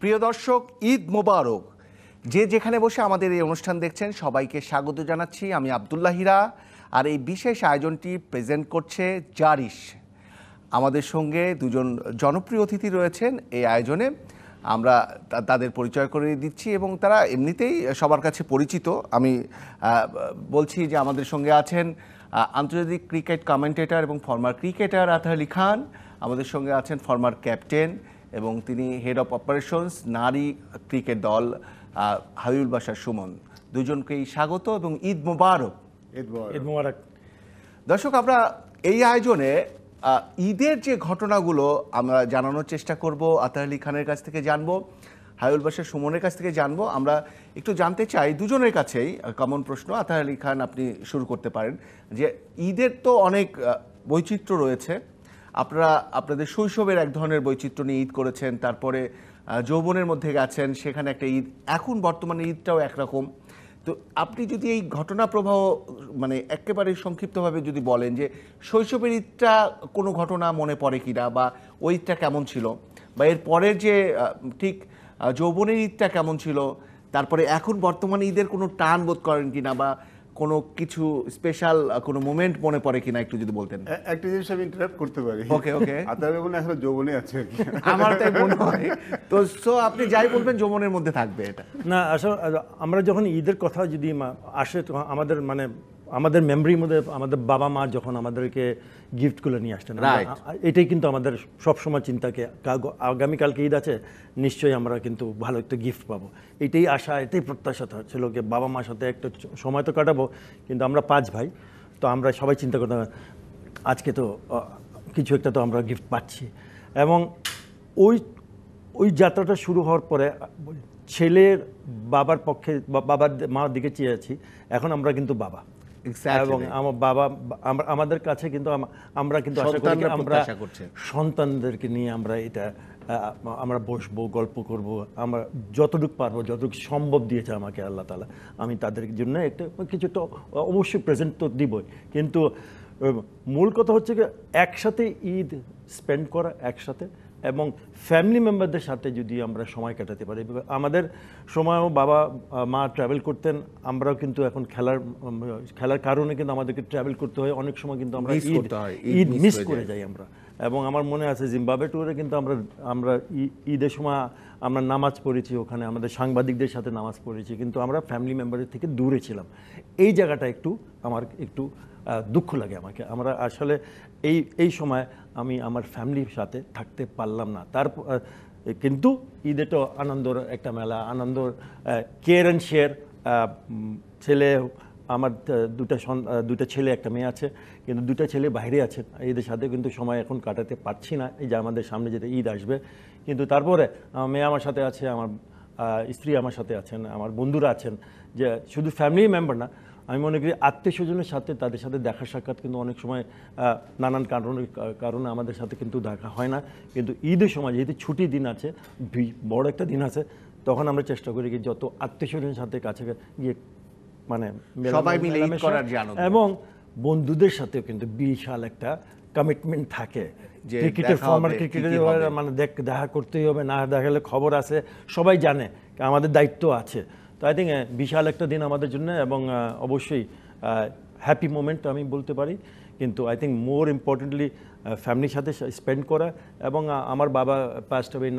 প্রিয় দর্শক, ঈদ মোবারক। যে যেখানে বসে আমাদের এই অনুষ্ঠান দেখছেন সবাইকে স্বাগত জানাচ্ছি। আমি আব্দুল্লাহ হীরা, আর এই বিশেষ আয়োজনটি প্রেজেন্ট করছে জারিশ। আমাদের সঙ্গে দুজন জনপ্রিয় অতিথি রয়েছেন এই আয়োজনে। আমরা তাদের পরিচয় করে দিচ্ছি এবং তারা এমনিতেই সবার কাছে পরিচিত। আমি বলছি যে আমাদের সঙ্গে আছেন আন্তর্জাতিক ক্রিকেট কমেন্টেটর এবং ফর্মার ক্রিকেটার আতহার আলী খান। আমাদের সঙ্গে আছেন ফর্মার ক্যাপ্টেন এবং তিনি হেড অফ অপারেশনস নারী ক্রিকেট দল হাবিবুল বাশার সুমন। দুজনকেই স্বাগত এবং ঈদ মোবারক। ঈদ মোবারক। দর্শক, আমরা এই আয়োজনে ঈদের যে ঘটনাগুলো আমরা জানানোর চেষ্টা করব, আতহার আলী খানের কাছ থেকে জানবো, হাবিবুল বাশার সুমনের কাছ থেকে জানবো। আমরা একটু জানতে চাই দুজনের কাছেই কমন প্রশ্ন। আতহার আলী খান, আপনি শুরু করতে পারেন। যে ঈদের তো অনেক বৈচিত্র্য রয়েছে। আপনারা আপনাদের শৈশবের এক ধরনের বৈচিত্র্য নিয়ে ঈদ করেছেন, তারপরে যৌবনের মধ্যে গেছেন, সেখানে একটা ঈদ, এখন বর্তমানে ঈদটাও একরকম। তো আপনি যদি এই ঘটনা প্রবাহ মানে একেবারে সংক্ষিপ্তভাবে যদি বলেন যে শৈশবের ঈদটা কোনো ঘটনা মনে পড়ে কিনা, বা ওই ঈদটা কেমন ছিল, বা এর পরের যে ঠিক যৌবনের ঈদটা কেমন ছিল, তারপরে এখন বর্তমানে ঈদের কোনো টান বোধ করেন কিনা, বা কোনো কিছু স্পেশাল কোনো মোমেন্ট মনে পড়ে কিনা, একটু যদি বলতেন। একটা জিনিস আমি ইন্টারাপ্ট করতে পারি? ওকে ওকে। আপনার এখন আসলে যৌবনে আছে আমার তাই মনে হয়। তো আপনি যাই বলবেন যৌবনের মধ্যে থাকবে এটা। না, আসলে আমরা যখন ঈদের কথা যদি আসে, তখন আমাদের মেমরির মধ্যে আমাদের বাবা মা যখন আমাদেরকে গিফটগুলো নিয়ে আসতেন, এটাই কিন্তু আমাদের সবসময় চিন্তাকে, আগামীকালকে ঈদ আছে, নিশ্চয়ই আমরা কিন্তু ভালো একটা গিফট পাবো, এটাই আশা, এটাই প্রত্যাশা ছিল যে বাবা মার সাথে একটা সময় তো কাটাবো। কিন্তু আমরা 5 ভাই, তো আমরা সবাই চিন্তা করতাম আজকে তো কিছু একটা তো আমরা গিফট পাচ্ছি। এবং ওই যাত্রাটা শুরু হওয়ার পরে ছেলের বাবার পক্ষে, বাবার মার দিকে চেয়ে আছি, এখন আমরা কিন্তু বাবা, এবং আমার বাবা আমাদের কাছে কিন্তু আমরা কিন্তু আশা করি আমরা সন্তানদেরকে নিয়ে আমরা এটা আমরা বসবো, গল্প করব, আমরা যতটুকু পারবো, যতটুকু সম্ভব দিয়েছে আমাকে আল্লাহ তাআলা, আমি তাদের জন্য একটা কিছু তো অবশ্যই প্রেজেন্ট তো দিবই। কিন্তু মূল কথা হচ্ছে কি, একসাথে ঈদ স্পেন্ড করা, একসাথে, এবং ফ্যামিলি মেম্বারদের সাথে যদি আমরা সময় কাটাতে পারি। আমাদের সময়ও বাবা মা ট্রাভেল করতেন, আমরাও কিন্তু এখন খেলার কারণে কিন্তু আমাদেরকে ট্রাভেল করতে হয়, অনেক সময় কিন্তু আমরা ঈদ মিস করে যাই আমরা। এবং আমার মনে আছে জিম্বাবুয়ে ট্যুরে কিন্তু আমরা ঈদের সময় আমরা নামাজ পড়েছি, ওখানে আমাদের সাংবাদিকদের সাথে নামাজ পড়েছি, কিন্তু আমরা ফ্যামিলি মেম্বারের থেকে দূরে ছিলাম। এই জায়গাটা আমার একটু দুঃখ লাগে আমাকে। আমরা আসলে এই সময় আমি আমার ফ্যামিলির সাথে থাকতে পারলাম না। তারপর কিন্তু ঈদে তো আনন্দর একটা মেলা, আনন্দর কেয়ার অ্যান্ড শেয়ার। ছেলে আমার দুটা ছেলে, একটা মেয়ে আছে, কিন্তু 2টা ছেলে বাইরে আছে, এদের সাথে কিন্তু সময় এখন কাটাতে পারছি না। এই যে আমাদের সামনে যেটা ঈদ আসবে, কিন্তু তারপরে আমার মেয়ে আমার সাথে আছে, আমার স্ত্রী আমার সাথে আছেন, আমার বন্ধুরা আছেন, যে শুধু ফ্যামিলি মেম্বার না, আমি মনে করি আত্মীয় স্বজনের সাথে, তাদের সাথে দেখা সাক্ষাৎ কিন্তু অনেক সময় নানান কারণে আমাদের সাথে কিন্তু দেখা হয় না। কিন্তু ঈদের সময় যেহেতু ছুটির দিন আছে, বড় একটা দিন আছে, তখন আমরা চেষ্টা করি যত আত্মীয় স্বজনের সাথে কাছে গিয়ে মানে সবাই মিলে ঈদ করার যে আনন্দ, এবং বন্ধুদের সাথেও কিন্তু বিশাল একটা কমিটমেন্ট থাকে যে ক্রিকেটের ফর্মার ক্রিকেটের মানে দেখা করতেই হবে, না দেখালে খবর আছে, সবাই জানে আমাদের দায়িত্ব আছে। তো আই থিঙ্ক বিশাল একটা দিন আমাদের জন্য, এবং অবশ্যই হ্যাপি মোমেন্ট আমি বলতে পারি। কিন্তু আই থিঙ্ক মোর ইম্পর্টেন্টলি ফ্যামিলির সাথে স্পেন্ড করা। এবং আমার বাবা পাস্ট অ্যাওয়ে।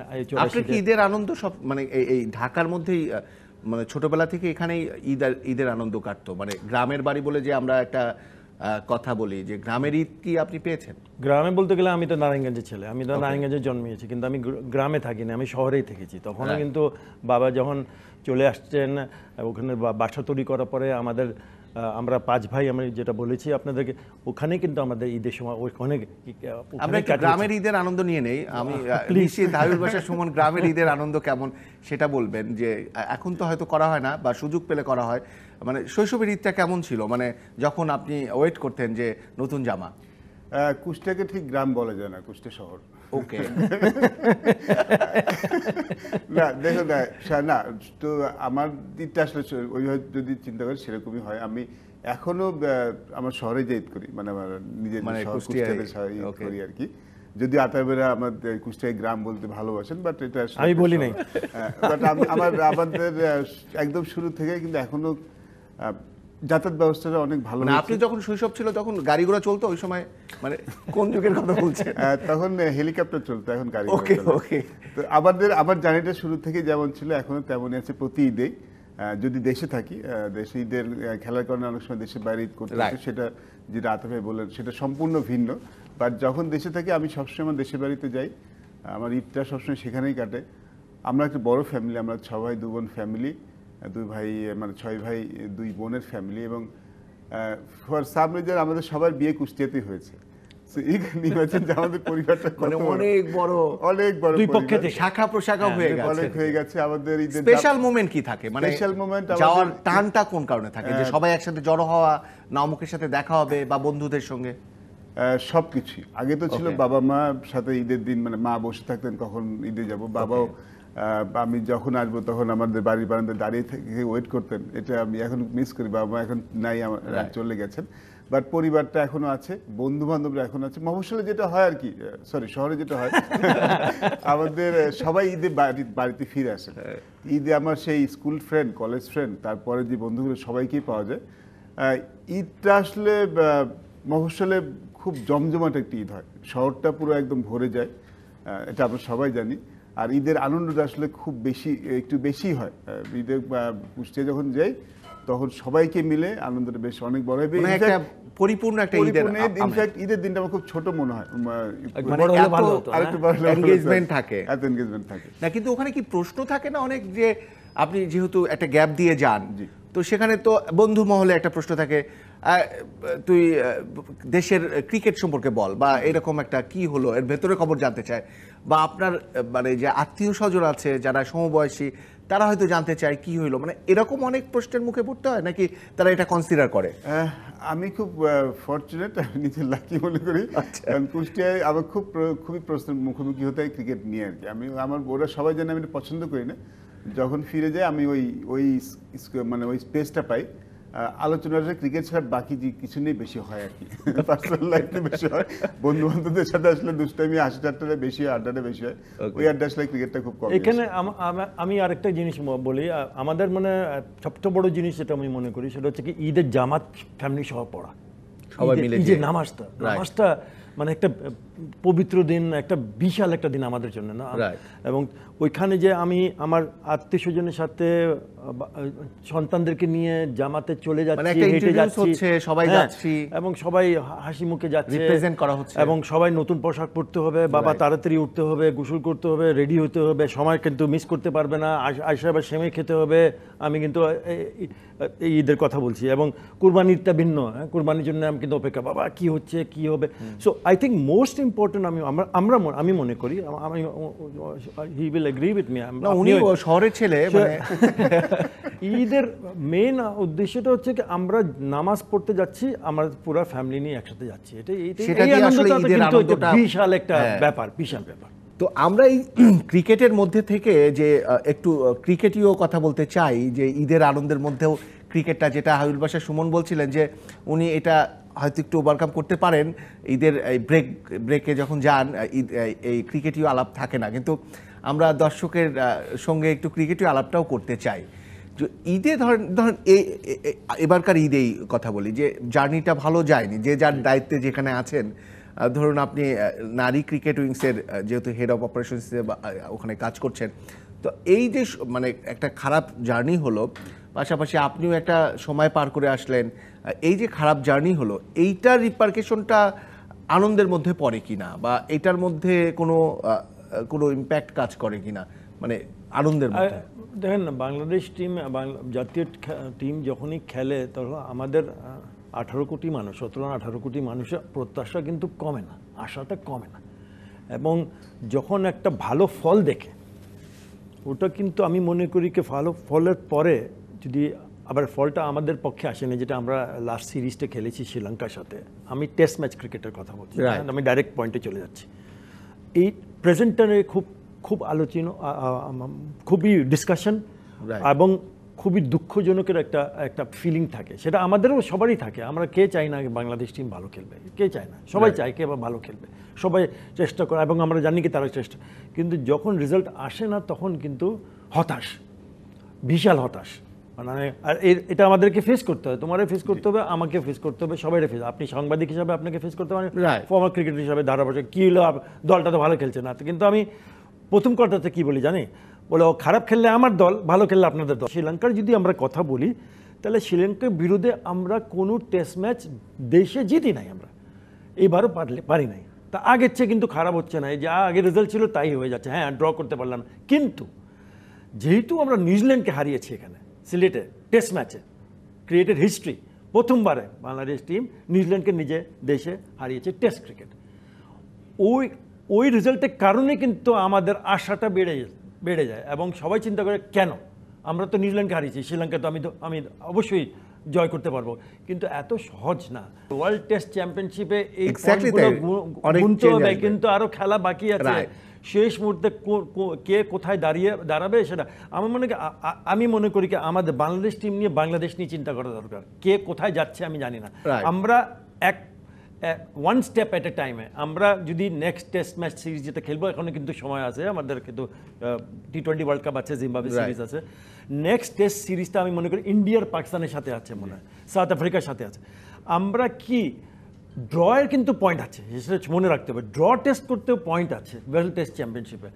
আপনি কি ঈদের আনন্দ সব মানে এই ঢাকার মধ্যেই, মানে ছোটবেলা থেকে এখানেই ঈদের আনন্দ কাটতো? মানে গ্রামের বাড়ি বলে যে আমরা একটা কথা বলি, যে গ্রামের ঈদ কি আপনি পেয়েছেন? গ্রামে বলতে গেলে আমি তো নারায়ণগঞ্জের ছেলে, আমি তো নারায়ণগঞ্জে জন্মিয়েছি, কিন্তু আমি গ্রামে থাকিনি, আমি শহরেই থেকেছি। তখনও কিন্তু বাবা যখন চলে আসছেন, ওখানে বাসা তৈরি করার পরে আমরা 5 ভাই, আমি যেটা বলেছি আপনাদেরকে, ওখানে কিন্তু আমাদের ঈদের সময় ওখানে গ্রামের ঈদের আনন্দ নিয়ে নেই। আমি নিশ্চিত হাবিবুল বাশার সুমন গ্রামের ঈদের আনন্দ কেমন সেটা বলবেন, যে এখন তো হয়তো করা হয় না, বা সুযোগ পেলে করা হয়। মানে শৈশবের ঈদটা কেমন ছিল, মানে যখন আপনি ওয়েট করতেন যে নতুন জামা? কুষ্টিয়াকে ঠিক গ্রাম বলা যায় না, কুষ্টিয়া শহর। ওকে। না দেখো না, তো আমার দিকটা আসলে ওইভাবে যদি চিন্তা করি সেরকমই হয়। আমি এখনো আমার শহরে যে ঈদ করি, মানে আমার নিজের কুষ্টিয়াতে ঈদ করি আর কি। যদি আতাবেরা আমাদের কুষ্টিয়া গ্রাম বলতে ভালোবাসেন, বাট এটা আমি বলি নাই। বাট আমাদের একদম শুরু থেকে কিন্তু এখনো যাতায়াত ব্যবস্থাটা অনেক ভালো। মানে আপনি যখন শৈশব ছিল তখন গাড়ি ঘোড়া চলতো ওই সময়, মানে কোন যুগের কথা বলছেন? তখন হেলিকপ্টার চলতো, এখন গাড়ি ওকে চলে। ওকে। তো আমার জার্নিটা শুরু থেকে যেমন ছিল এখনো তেমনই আছে। প্রতি ঈদেই যদি দেশে থাকি, দেশে ঈদের খেলার কারণে অনেক সময় দেশের বাইরে ঈদ করতে হচ্ছে, সেটা যেটা আতাফে বললেন সেটা সম্পূর্ণ ভিন্ন। বাট যখন দেশে থাকি আমি সবসময় আমার দেশের বাড়িতে যাই, আমার ঈদটা সবসময় সেখানেই কাটে। আমরা একটা বড় ফ্যামিলি, আমরা 6 ভাই 2 বোন ফ্যামিলি, 2 ভাই মানে 6 ভাই 2 বোনের ফ্যামিলি, এবং ফর সাম রিজন আমাদের সবার বিয়ে কুষ্টিয়াতেই হয়েছে। আমাদের পরিবারটা মানে অনেক বড়, অনেক বড়, দুই পক্ষে থেকে শাখা প্রশাখা হয়ে গেছে, অনেক হয়ে গেছে। আমাদের ঈদের স্পেশাল মোমেন্ট কি থাকে, মানে স্পেশাল মোমেন্ট যাওয়ার টানটা কোন কারণে থাকে? যে সবাই একসাথে জড়ো হওয়া, না অমুকের সাথে দেখা হবে, বা বন্ধুদের সঙ্গে? সবকিছুই। আগে তো ছিল বাবা মা সাথে ঈদের দিন, মানে মা বসে থাকতেন কখন ঈদে যাব, বাবাও আমি যখন আসবো তখন আমাদের বাড়ির বারান্দায় দাঁড়িয়ে থেকে ওয়েট করতেন। এটা আমি এখন মিস করি, বাবা মা এখন নাই, চলে গেছেন। বাট পরিবারটা এখনো আছে, বন্ধু বান্ধবরা এখন আছে। মফস্বলে যেটা হয় আর কি, সরি শহরে যেটা হয়, আমাদের সবাই ঈদে বাড়িতে ফিরে আসে। ঈদে আমার সেই স্কুল ফ্রেন্ড, কলেজ ফ্রেন্ড, তারপরে যে বন্ধুগুলো সবাইকেই পাওয়া যায়। ঈদটা আসলে মফস্বলে খুব জমজমাট একটা ঈদ হয়, শহরটা পুরো একদম ভরে যায়, এটা আমরা সবাই জানি। আর ঈদের আনন্দটা আসলে খুব বেশি, একটু বেশি হয় ঈদে। কুষ্টিয়া যখন যাই তখন সবাইকে মিলে আনন্দটা বেশ অনেক বড় হয়, পরিপূর্ণ একটা ঈদের। ইনফ্যাক্ট ঈদের দিনটা আমার খুব ছোট মনে হয়, আরেকটু এনগেজমেন্ট থাকে, এত এনগেজমেন্ট থাকে না। কিন্তু ওখানে কি প্রশ্ন থাকে না অনেক, যে আপনি যেহেতু একটা গ্যাপ দিয়ে যান, তো সেখানে তো বন্ধু মহলে একটা প্রশ্ন থাকে, তুই দেশের ক্রিকেট সম্পর্কে বল, বা এরকম একটা কি হলো এর ভেতরে খবর জানতে চায়, বা আপনার মানে যে আত্মীয় স্বজন আছে যারা সমবয়সী, তারা হয়তো জানতে চায় কি হইলো, মানে এরকম অনেক প্রশ্নের মুখে পড়তে হয়, নাকি তারা এটা কনসিডার করে? আমি খুব ফরচুনেট, আমি নিজে লাকি মনে করি, কারণ কুষ্টিয়ায় আমার খুবই প্রশ্নের মুখোমুখি হতে হয় ক্রিকেট নিয়ে আর কি। আমার ওরা সবাই জানে আমি এটা পছন্দ করি না। যখন ফিরে যাই আমি মানে ওই স্পেসটা পাই। আলোচনাটা ক্রিকেট ছাড়া বাকি যে কিছু নেই বেশি হয় আর কি, পার্সোনাল লাইফে বেশি হয়। বন্ধু বান্ধবদের সাথে আসলে দুষ্টামি, হাসি ঠাট্টাটা বেশি হয়, আড্ডাটা বেশি হয়। ওই আড্ডা আসলে ক্রিকেটটা খুব কম। এখানে আমি আরেকটা জিনিস বলি, আমাদের মানে সবচেয়ে বড় জিনিস যেটা আমি মনে করি সেটা হচ্ছে কি ঈদের জামাত ফ্যামিলি সহ পড়া, সবাই মিলে যে নামাজটা মানে একটা পবিত্র দিন, একটা বিশাল একটা দিন আমাদের জন্য না। এবং ওইখানে যে আমি আমার আত্মীয় স্বজনের সাথে সন্তানদেরকে নিয়ে জামাতে চলে যাচ্ছি, হেঁটে যাচ্ছি, সবাই যাচ্ছি, এবং সবাই হাসি মুখে যাচ্ছে, রিপ্রেজেন্ট করা হচ্ছে, এবং সবাই নতুন পোশাক পরতে হবে, বাবা তাড়াতাড়ি উঠতে হবে, গোসল করতে হবে, রেডি হতে হবে, সময় কিন্তু মিস করতে পারবে না, আইসা আবার সেমাই খেতে হবে। আমি কিন্তু এই ঈদের কথা বলছি, এবং কুরবানিরটা ভিন্ন। কুরবানির জন্য আমি কিন্তু অপেক্ষা, বাবা কি হচ্ছে কি হবে। So I think most important আমি মনে করি, he will agree with me, উনি শহরের ছেলে, মানে ঈদের মেইন উদ্দেশ্যটা হচ্ছে কি আমরা নামাজ পড়তে যাচ্ছি, আমরা পুরো ফ্যামিলি নিয়ে একসাথে যাচ্ছি, বিশাল একটা ব্যাপার, বিশাল ব্যাপার। তো আমরা এই ক্রিকেটের মধ্যে থেকে যে একটু ক্রিকেটীয় কথা বলতে চাই, যে ঈদের আনন্দের মধ্যেও ক্রিকেটটা, যেটা হাবিবুল বাশার সুমন বলছিলেন যে উনি এটা হয়তো একটু ওভারকাম করতে পারেন, ঈদের ব্রেকে যখন যান এই ক্রিকেটীয় আলাপ থাকে না, কিন্তু আমরা দর্শকের সঙ্গে একটু ক্রিকেটীয় আলাপটাও করতে চাই। ঈদে ধরেন এবারকার ঈদেই কথা বলি, যে জার্নিটা ভালো যায়নি, যে যার দায়িত্বে যেখানে আছেন। ধরুন আপনি নারী ক্রিকেট উইংসের যেহেতু হেড অফ অপারেশনস ওখানে কাজ করছেন, তো এই যে মানে একটা খারাপ জার্নি হলো, পাশাপাশি আপনিও একটা সময় পার করে আসলেন, এই যে খারাপ জার্নি হলো, এইটার রিপারকেশনটা আনন্দের মধ্যে পড়ে কিনা, বা এটার মধ্যে কোনো ইম্প্যাক্ট কাজ করে কিনা, মানে আনন্দের মধ্যে? দেখেন, বাংলাদেশ টিম, জাতীয় টিম যখনই খেলে তখন আমাদের 18 কোটি মানুষ, 17-18 কোটি মানুষের প্রত্যাশা কিন্তু কমে না, আশাটা কমে না। এবং যখন একটা ভালো ফল দেখে, ওটা কিন্তু আমি মনে করি কি ভালো ফলের পরে যদি আবার ফলটা আমাদের পক্ষে আসেনি, যেটা আমরা লাস্ট সিরিজটা খেলেছি শ্রীলঙ্কার সাথে, আমি টেস্ট ম্যাচ ক্রিকেটের কথা বলছি, আমি ডাইরেক্ট পয়েন্টে চলে যাচ্ছি। এই প্রেজেন্টারে খুব আলোচনা, খুবই ডিসকাশন, এবং খুবই দুঃখজনকের একটা ফিলিং থাকে, সেটা আমাদেরও সবারই থাকে। আমরা কে চাই না বাংলাদেশ টিম ভালো খেলবে, কে চায় না, সবাই চায় কে ভালো খেলবে, সবাই চেষ্টা করে এবং আমরা জানি কি তারা চেষ্টা, কিন্তু যখন রেজাল্ট আসে না তখন কিন্তু হতাশ, বিশাল হতাশ। মানে আর এটা আমাদেরকে ফেস করতে হয়, তোমারও ফেস করতে হবে, আমাকে ফেস করতে হবে, সবাই ফেস। আপনি সাংবাদিক হিসাবে আপনাকে ফেস করতে পারেন, ফর্মার ক্রিকেটার হিসাবে ধারাভাষ্য কী হলো দলটা তো ভালো খেলছে না, কিন্তু আমি প্রথম কথাতে কি বলি জানি, বলে ও খারাপ খেললে আমার দল, ভালো খেললে আপনাদের দল। শ্রীলঙ্কার যদি আমরা কথা বলি তাহলে শ্রীলঙ্কার বিরুদ্ধে আমরা কোনো টেস্ট ম্যাচ দেশে জিতি নাই, আমরা এইবারও পারি নাই। তা আগের চেয়ে কিন্তু খারাপ হচ্ছে না, যা আগের রেজাল্ট ছিল তাই হয়ে যাচ্ছে। হ্যাঁ, ড্র করতে পারলাম না, কিন্তু যেহেতু আমরা নিউজিল্যান্ডকে হারিয়েছি এখানে সিলেটে টেস্ট ম্যাচে, ক্রিয়েটেড হিস্ট্রি, প্রথমবারে বাংলাদেশ টিম নিউজিল্যান্ডকে নিজে দেশে হারিয়েছে টেস্ট ক্রিকেট। ওই রেজাল্টের কারণে কিন্তু আমাদের আশাটা বেড়ে যায় এবং সবাই চিন্তা করে কেন আমরা তো নিউজিল্যান্ডকে হারিয়েছি, শ্রীলঙ্কা তো আমি অবশ্যই জয় করতে পারবো, কিন্তু এত সহজ না। ওয়ার্ল্ড টেস্ট চ্যাম্পিয়নশিপে এই গুনতে হবে, কিন্তু আরো খেলা বাকি আছে। শেষ মুহূর্তে কে কোথায় দাঁড়াবে সেটা আমি মনে করি কি আমাদের বাংলাদেশ টিম নিয়ে বাংলাদেশ নিয়ে চিন্তা করা দরকার। কে কোথায় যাচ্ছে আমি জানি না, আমরা ওয়ান স্টেপ এট এ টাইমে। আমরা যদি নেক্সট টেস্ট ম্যাচ সিরিজ যেটা খেলবো, এখনো কিন্তু সময় আছে আমাদের, কিন্তু T20 ওয়ার্ল্ড কাপ আছে, জিম্বাবুয়ে সিরিজ আছে, নেক্সট টেস্ট সিরিজটা আমি মনে করি ইন্ডিয়ার পাকিস্তানের সাথে আছে, মনে হয় সাউথ আফ্রিকার সাথে আছে। আমরা কি ড্রয়ের কিন্তু পয়েন্ট আছে, সেটা মনে রাখতে হবে, ড্র টেস্ট করতেও পয়েন্ট আছে ওয়ার্ল্ড টেস্ট চ্যাম্পিয়নশিপে।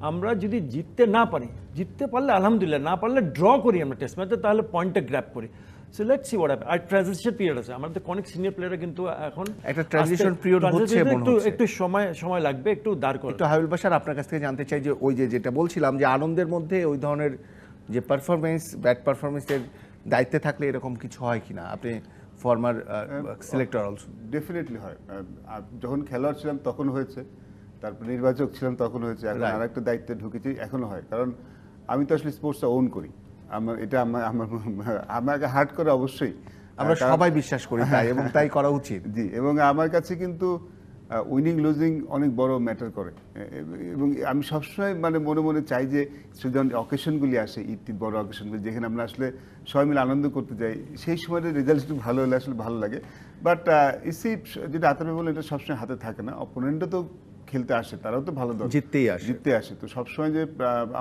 আমরা যদি জিততে না পারি, জিততে পারলে আলহামদুলিল্লাহ, না পারলে ড্র করি আমরা টেস্ট ম্যাচে, তাহলে পয়েন্টটা গ্র্যাব করি। So let's see what happen. আর ট্রানজিশন পিরিয়ড আছে, আমাদের অনেক সিনিয়র প্লেয়াররা কিন্তু এখন একটা ট্রানজিশন পিরিয়ড হচ্ছে, একটু সময় লাগবে, একটু দাঁড় করে। একটু হাবিল বাশার আপনার কাছ থেকে জানতে চাই যে ওই যেটা বলছিলাম যে আনন্দের মধ্যে ওই ধরনের যে পারফরমেন্স, ব্যাড পারফরমেন্সের দায়িত্বে থাকলে এরকম কিছু হয় কিনা? আপনি ফর্মার সিলেক্টর অলসো। ডেফিনেটলি হয়, যখন খেলোয়াড় ছিলাম তখন হয়েছে, তারপর নির্বাচক ছিলাম তখন হয়েছে, এখন আরেকটা দায়িত্বে ঢুকেছি এখনো হয়, কারণ আমি তো আসলে স্পোর্টসটা ওন করি। এটা আমাকে হার্ট করে অবশ্যই, আমরা সবাই বিশ্বাস করি তাই, এবং তাই করা উচিত। জি, এবং আমার কাছে কিন্তু উইনিং লুজিং অনেক বড় ম্যাটার করে, এবং আমি সবসময় মনে মনে চাই যে যখন অকেশনগুলি আসে, ঈদ বড় অকেশনগুলি, যেখানে আমরা আসলে সবাই মিলে আনন্দ করতে যাই, সেই সময় রেজাল্ট একটু ভালো হলে আসলে ভালো লাগে। বাট যেটা আতর বলে, এটা সবসময় হাতে থাকে না, অপোনেন্টও তো খেলতে আসে, তারাও তো ভালো দল, জিততে আসে। তো সবসময় যে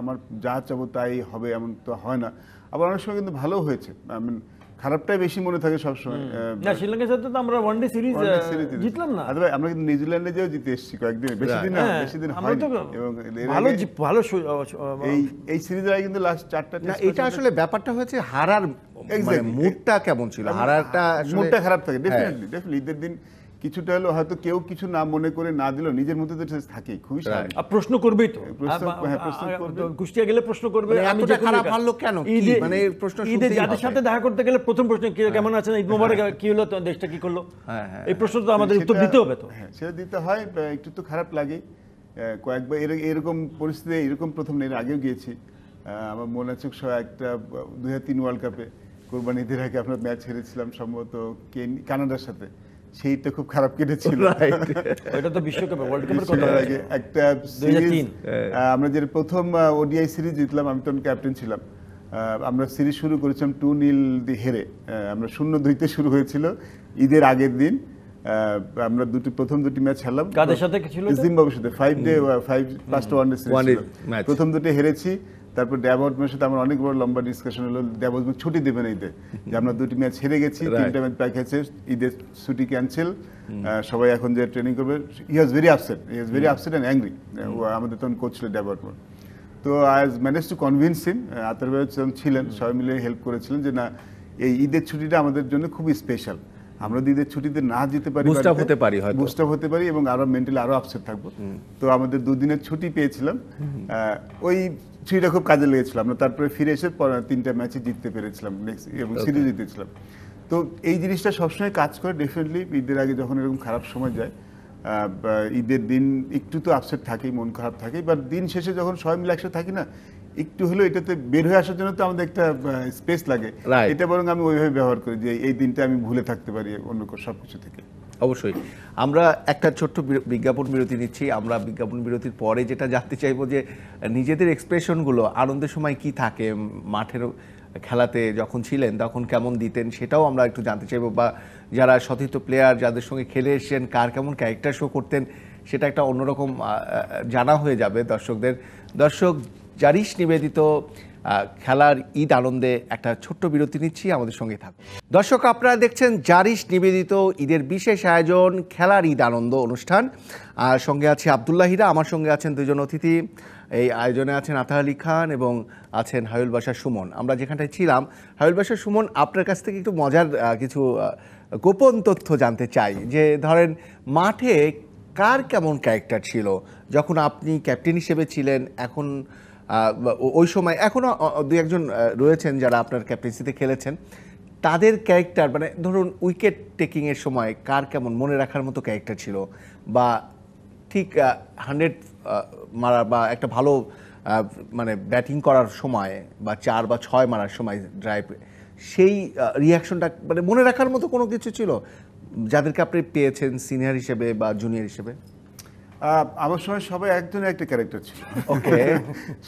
আমার যা চাবো তাই হবে এমন তো হয় না, আবার অনেক সময় কিন্তু ভালো হয়েছে, খারাপটাই বেশি মনে থাকে সবসময়। না, শ্রীলঙ্কার সাথে তো আমরা ওয়ানডে সিরিজ জিতলাম না, আমরা কিন্তু নিউজিল্যান্ডে যেও জিতে এসেছি কয়েকদিন, বেশি দিন হয়নি। এবং ভালো এই সিরিজের আগে কিন্তু লাস্ট 4টা না, এটা আসলে ব্যাপারটা হয়েছে হারার মুডটা কেমন ছিল, হারারটা মুডটা খারাপ থাকে ডেফিনেটলি। ঈদের দিন কিছুটা হলো হয়তো কেউ কিছু না মনে করে না দিল, নিজের মধ্যে তো থাকেই, খুবই স্বাভাবিক। প্রশ্ন করবেই তো, কুষ্টিয়া গেলে প্রশ্ন করবে, এতটা খারাপ হারলো কেন, মানে প্রশ্ন ঈদে যাদের সাথে দেখা করতে গেলে প্রথম প্রশ্ন কেমন আছেন, ঈদ মোবারক, কি হলো, তো দেশটা কি করলো, এই প্রশ্ন তো আমাদের উত্তর দিতে হবে। তো সেটা দিতে হয়, একটু তো খারাপ লাগে। কয়েকবার এরকম পরিস্থিতি, এরকম প্রথম এর আগেও গিয়েছি। আমার মনে আছে একটা 2003 ওয়ার্ল্ড কাপে কোরবানি ঈদের আগে আমরা ম্যাচ হেরেছিলাম সম্ভবত কানাডার সাথে, সেইটা খুব খারাপ কেটেছিল। এটা তো বিশ্বকাপে, ওয়ার্ল্ড কাপের কথা আগে একটা সিরিজ, আমরা যে প্রথম ওডিআই সিরিজ জিতলাম, আমি তখন ক্যাপ্টেন ছিলাম। আমরা সিরিজ শুরু করেছিলাম 2-0 দিয়ে হেরে, আমরা 0-2-তে শুরু হয়েছিল ঈদের আগের দিন। আমরা প্রথম দুটি ম্যাচ খেললাম, কাদের সাথে ছিল? জিম্বাবুয়ের সাথে। 5টা ওয়ানডে সিরিজ ছিল, প্রথম দুটি হেরেছি। তারপর ড্যাবআউটমের সাথে আমার অনেক বড় লম্বা ডিসকাশন হলো, ড্যাবআউট ছুটি দেবেন ঈদে, যে আমরা 2টি ম্যাচ হেরে গেছি, 3টা ম্যাচ ব্যাক হয়েছে, ঈদের ছুটি ক্যান্সেল, সবাই এখন যে ট্রেনিং করবে। He was very upset and angry. আমাদের তখন কোচ ছিল ড্যাবআউটমের। তো I manage to convince him, Athar ভাই ছিলেন, সবাই মিলে হেল্প করেছিলেন যে না, এই ঈদের ছুটিটা আমাদের জন্য খুবই স্পেশাল, আমরা ঈদের ছুটিতে না যেতে পারি, বুস্ট আপ হতে পারি এবং আরো মেন্টালি আরো আপসেট থাকবো। তো আমাদের 2 দিনের ছুটি পেয়েছিলাম, ওই ছুটিটা খুব কাজে লেগেছিল। আমরা তারপরে ফিরে এসে 3টা ম্যাচে জিততে পেরেছিলাম এবং সিরিজ জিতেছিলাম। তো এই জিনিসটা সবসময় কাজ করে ডেফিনেটলি। ঈদের আগে যখন এরকম খারাপ সময় যায়, ঈদের দিন একটু তো আপসেট থাকেই, মন খারাপ থাকেই, বাট দিন শেষে যখন সবাই মিলে একসাথে থাকি না, একটু হলেও এটাতে বের হয়ে আসার জন্য তো আমাদের একটা স্পেস লাগে। এটা বরং আমি ওইভাবে ব্যবহার করি যে এই দিনটা আমি ভুলে থাকতে পারি অন্য সবকিছু থেকে। অবশ্যই। আমরা একটা ছোট্ট বিজ্ঞাপন বিরতি নিচ্ছি। আমরা বিজ্ঞাপন বিরতির পরে যেটা জানতে চাইবো যে নিজেদের এক্সপ্রেশনগুলো আনন্দের সময় কি থাকে, মাঠের খেলাতে যখন ছিলেন তখন কেমন দিতেন সেটাও আমরা একটু জানতে চাইবো, বা যারা সতীর্থ প্লেয়ার যাদের সঙ্গে খেলে এসেছেন কার কেমন ক্যারেক্টার শো করতেন সেটা একটা অন্যরকম জানা হয়ে যাবে দর্শকদের। দর্শক, জারিশ নিবেদিত খেলার ঈদ আনন্দে একটা ছোট্ট বিরতি নিচ্ছি, আমাদের সঙ্গে থাকুন। দর্শক, আপনারা দেখছেন জারিশ নিবেদিত ঈদের বিশেষ আয়োজন খেলার ঈদ আনন্দ অনুষ্ঠান। আর সঙ্গে আছে আব্দুল্লাহ হীরা, আমার সঙ্গে আছেন দুজন অতিথি। এই আয়োজনে আছেন আতার আলী খান এবং আছেন হায়ুল বাশার সুমন। আমরা যেখানটায় ছিলাম, হায়ুল বাশার সুমন, আপনার কাছ থেকে একটু মজার কিছু গোপন তথ্য জানতে চাই। যে ধরেন মাঠে কার কেমন ক্যারেক্টার ছিল যখন আপনি ক্যাপ্টেন হিসেবে ছিলেন, এখন ওই সময় এখনও দু একজন রয়েছেন যারা আপনার ক্যাপ্টেন্সিতে খেলেছেন, তাদের ক্যারেক্টার মানে ধরুন উইকেট টেকিংয়ের সময় কার কেমন মনে রাখার মতো ক্যারেক্টার ছিল, বা ঠিক 100 মারার বা একটা ভালো মানে ব্যাটিং করার সময় বা 4 বা 6 মারার সময় ড্রাইভ, সেই রিয়াকশনটা মানে মনে রাখার মতো কোনো কিছু ছিল যাদেরকে আপনি পেয়েছেন সিনিয়র হিসেবে বা জুনিয়র হিসেবে? আমার সময় সবাই একজন একটা ক্যারেক্টার ছিল। ওকে,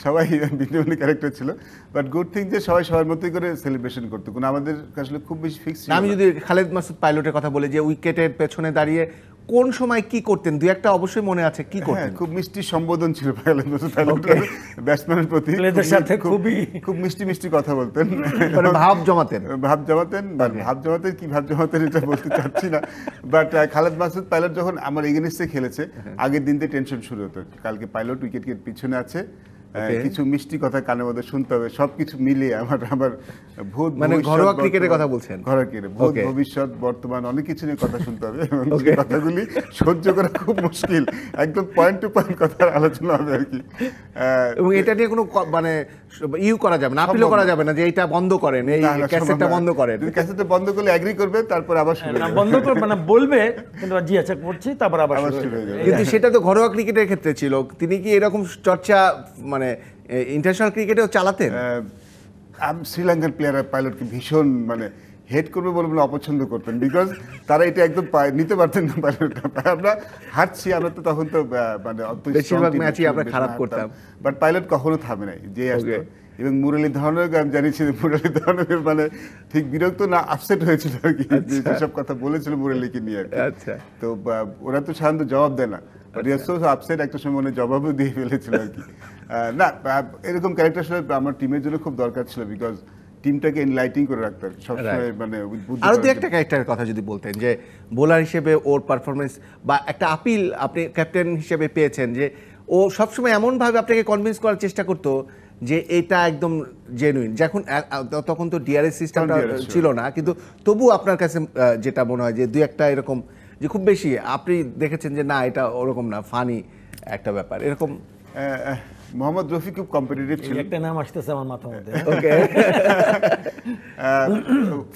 সবাই ভিন্ন ভিন্ন ক্যারেক্টার ছিল, বাট গুড থিং যে সবাই সবার মতোই করে সেলিব্রেশন করতো। কোনো আমাদের আসলে খুব বেশি ফিক্স ছিল। আমি যদি খালেদ মাসুদ পাইলটের কথা বলি, যে উইকেটের পেছনে দাঁড়িয়ে কোন সময় কি করতেন, দুই একটা অবশ্যই মনে আছে কি করতেন? খুব মিষ্টি সম্বোধন ছিল খালেদ মাসুদ পাইলটের ব্যাটসম্যানের প্রতি, প্লেয়ারদের সাথে খুব মিষ্টি মিষ্টি কথা বলতেন, মানে ভাব জমাতেন কি ভাব জমাতেন এটা বলতে চাচ্ছি না। বাট খালেদ মাসুদ পাইলট যখন আমার এগেনিস্টে খেলেছে, আগের দিন থেকে টেনশন শুরু হতো, কালকে পাইলট উইকেট পিছনে আছে, কিছু মিষ্টি কথা কানের মধ্যে শুনতে হবে, সবকিছু মিলিয়ে আমার ভূত, মানে ঘরোয়া ক্রিকেটের কথা বলছেন? ঘরোয়া ক্রিকেট, ভূত, ভবিষ্যৎ, বর্তমান, অনেক কিছু নিয়ে কথা শুনতে হবে এবং সেই কথাগুলি সহ্য করা খুব মুশকিল। একদম পয়েন্ট টু পয়েন্ট কথার আলোচনা হবে আর কি। এবং এটা নিয়ে কোনো মানে করা যাবে না, আপিলও করা যাবে না যে এটা বন্ধ করেন, এই ক্যাসেটটা বন্ধ করেন। ক্যাসেটটা বন্ধ করলে এগ্রি করবে, তারপর আবার শুরু হবে, বন্ধ করবে মানে বলবে কিন্তু জি আচ্ছা করছি, তারপর আবার শুরু হয়ে যাবে। কিন্তু সেটা তো ঘরোয়া ক্রিকেটের ক্ষেত্রে ছিল, তিনি কি এরকম চর্চা মানে ইন্টারন্যাশনাল ক্রিকেটেও চালাতেন? শ্রীলঙ্কার প্লেয়ার পাইলটকে ভীষণ মানে হেড করবে বলে অপছন্দ করতেন, বিকজ তারা এটা একদম নিতে পারতেন না পাইলটটা। আমরা হারছি, আমরা তো তখন তো মানে বেশিরভাগ ম্যাচই আমরা খারাপ করতাম, বাট পাইলট কখনো থামে নাই, যে আসতো। এবং মুরলী ধরনের আমি জানিছি মুরলী ধরনের মানে ঠিক বিরক্ত না আপসেট হয়েছিল আর কি, যেসব কথা বলেছিল মুরলীকে নিয়ে আর কি। তো ওরা তো সাধারণত জবাব দেয় না, বাট ইয়ার সো আপসেট, একটা সময় মনে জবাবও দিয়ে ফেলেছিল আর কি। না, এরকম ক্যারেক্টার আসলে আমার টিমের জন্য খুব দরকার ছিল, বিকজ টিমটাকে এনলাইটিং করে রাখতে হবে সবসময়। মানে আরো দু একটা ক্যারেক্টারের কথা যদি বলতেন, যে বোলার হিসেবে ওর পারফরমেন্স বা একটা আপিল আপনি ক্যাপ্টেন হিসেবে পেয়েছেন, যে ও সবসময় এমনভাবে আপনাকে কনভিন্স করার চেষ্টা করতো যে এটা একদম জেনুইন। যখন তখন তো ডিআরএস সিস্টেমটা ছিল না, কিন্তু তবু আপনার কাছে যেটা মনে হয় যে দুই একটা এরকম যে খুব বেশি আপনি দেখেছেন যে না এটা ওরকম না, ফানি একটা ব্যাপার এরকম? মোহাম্মদ রফি খুব কম্পিটিটিভ ছিল, একটা নাম আসতেছে আমার মাথার মধ্যে। ওকে,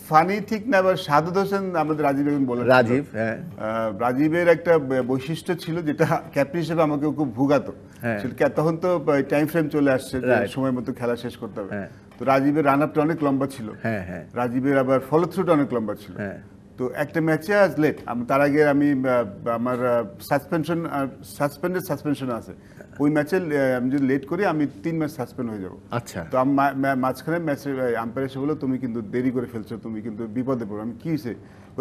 ফানি ঠিক না, আবার সাদত হোসেন আমাদের রাজীব এখন বলে, রাজীব, হ্যাঁ, রাজীবের একটা বৈশিষ্ট্য ছিল যেটা ক্যাপ্টেন হিসেবে আমাকে খুব ভুগাতো। তখন তো টাইম ফ্রেম চলে আসছে, সময় মতো খেলা শেষ করতে হবে। তো রাজীবের রান আপটা অনেক লম্বা ছিল, রাজীবের আবার ফলো থ্রুটা অনেক লম্বা ছিল। তো একটা ম্যাচে আজ লেট, তার আগে আমি আমার সাসপেনশন আছে, ওই ম্যাচে আমি যদি লেট করি আমি 3 ম্যাচ সাসপেন্ড হয়ে যাবো। আচ্ছা, তো মাঝখানে ম্যাচে আম্পায়ার এসে বললো তুমি কিন্তু দেরি করে ফেলছো, তুমি কিন্তু বিপদে পড়ো। আমি কি হয়েছে,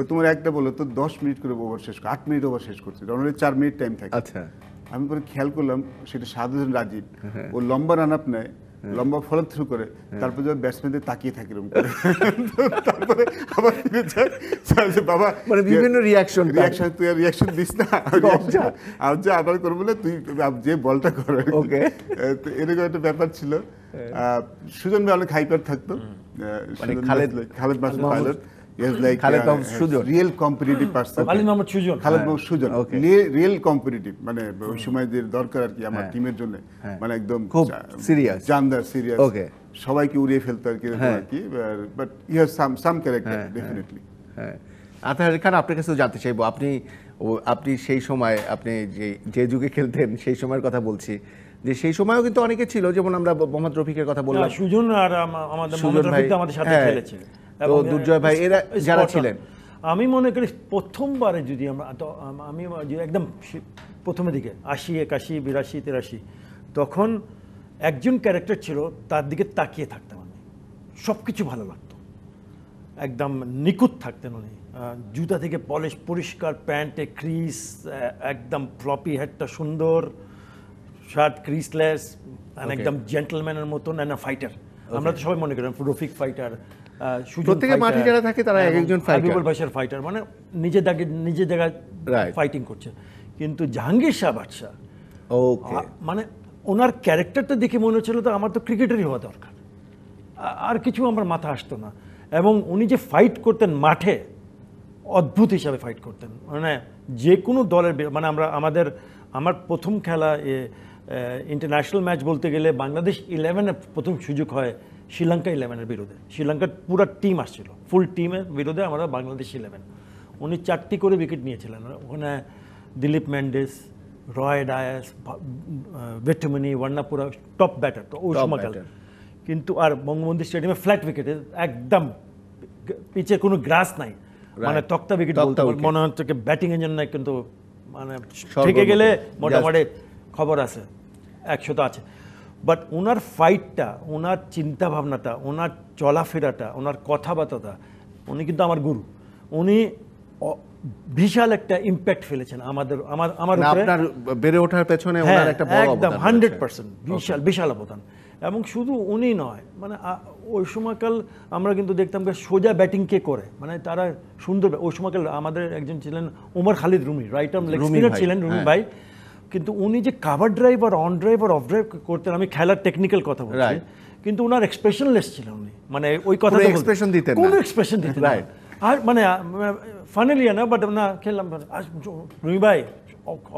তোমার একটা বলো তো 10 মিনিট করে ওভার শেষ, 8 মিনিট ওভার শেষ করছে, অনলি 4 মিনিট টাইম থাকে। আচ্ছা, আমি পরে খেয়াল করলাম সেটা সাধারণ রাজীব, ও লম্বা রান আপ নেয়, লম্বা ফলো থ্রু করে, তারপর যখন ব্যাটসম্যানদের তাকিয়ে থাকে এরকম করে, তারপরে আবার ফিরে যায়, বাবা মানে বিভিন্ন রিয়াকশন তুই রিয়াকশন দিস না, আবার করবো না, তুই যে বলটা কর। ওকে, এরকম একটা ব্যাপার ছিল। সুজন ভাই অনেক হাইপার থাকতো, Khaled Masud Pilot, real competitive person, Khaled Mahmud Sujon, real competitive, মানে ওই সময় যে দরকার আর কি আমার টিমের জন্য, মানে একদম খুব সিরিয়াস, জানদার সিরিয়াস, সবাইকে উড়িয়ে ফেলতো আর কি। But you have some character definitely. Athar Khan, আপনার কাছেও জানতে চাইবো, আপনি সেই সময় আপনি যে যুগে খেলতেন সেই সময়ের কথা বলছি, যে সেই সময়ও কিন্তু অনেকে ছিল, যেমন আমরা মোহাম্মদ রফিকের কথা বললাম, সুজন আর আমাদের মোহাম্মদ রফিক আমাদের সাথে খেলেছে, তো দুর্জয় ভাই, এরা যারা ছিলেন, আমি মনে করি প্রথমবারে যদি আমি একদম প্রথমের দিকে 80, 81, 82, 83, তখন একজন ক্যারেক্টার ছিল, তার দিকে তাকিয়ে থাকতাম আমি, সব কিছু ভালো লাগতো, একদম নিখুঁত থাকতেন উনি। জুতা থেকে পলিশ, পরিষ্কার, প্যান্টে ক্রিস, একদম ফ্লপি হেডটা সুন্দর, শার্ট ক্রিসলেস, একদম জেন্টলম্যানের মতন, ফাইটার। আমরা তো সবাই মনে করি রফিক ফাইটার, প্রত্যেকে মাঠে যারা থাকে তারা একজন ফাইটার, হাবিবুল বাশার ফাইটার, মানে নিজে জায়গায় ফাইটিং করছে। কিন্তু জাহাঙ্গীর শাহ বাদশা, মানে ওনার ক্যারেক্টারটা দেখে মনে হচ্ছিল তো আমার তো ক্রিকেটারই হওয়া দরকার, আর কিছু আমার মাথা আসতো না। এবং উনি যে ফাইট করতেন মাঠে, অদ্ভুত হিসাবে ফাইট করতেন, মানে যে কোনো দলের মানে আমার প্রথম খেলা ইন্টারন্যাশনাল ম্যাচ বলতে গেলে বাংলাদেশ 11-এর প্রথম সুযোগ হয় শ্রীলঙ্কা 11-এর বিরুদ্ধে। শ্রীলঙ্কার পুরো টিম আসছিল, ফুল টিমের বিরুদ্ধে আমরা বাংলাদেশ 11। উনি 4টি করে উইকেট নিয়েছিলেন ওখানে, দিলীপ মেন্ডিস, রয় ডায়াস, ভেট্টমনি, ওয়ার্নাপুরা, টপ ব্যাটার তো ওই সময়কাল। কিন্তু আর বঙ্গবন্ধু স্টেডিয়ামে ফ্ল্যাট উইকেটে, একদম পিচে কোনো গ্রাস নাই, মানে তক্তা উইকেট বলতে মনে হচ্ছে ব্যাটিং এর জন্য, কিন্তু মানে থেকে গেলে মোটামুটি খবর আছে, 100 তো আছে। বাট ওনার ফাইটটা, ওনার চিন্তা ভাবনাটা, ওনার চলাফেরাটা, ওনার কথাবার্তা, উনি কিন্তু আমার গুরু। উনি বিশাল একটা ইম্প্যাক্ট ফেলেছেন আমার আপনার বেড়ে ওঠার পেছনে ওনার একটা বড় একদম 100% বিশাল অবদান। এবং শুধু উনি নয়, মানে ওই সময়কাল আমরা কিন্তু দেখতাম যে সোজা ব্যাটিং কে করে, মানে তারা সুন্দর। ওই সময়কাল আমাদের একজন ছিলেন Omar Khalid Rumi, right arm leg spinner ছিলেন রুমি ভাই, কিন্তু উনি যে কাভার ড্রাইভ আর অন ড্রাইভ আর অফ ড্রাইভ করতেন, আমি খেলার টেকনিক্যাল কথা বলছি, কিন্তু ওনার এক্সপ্রেশনলেস ছিলেন উনি, মানে ওই কথা কোনো এক্সপ্রেশন দিতেন না। আর মানে ফাইনালি না, বাট না খেললাম রুমি ভাই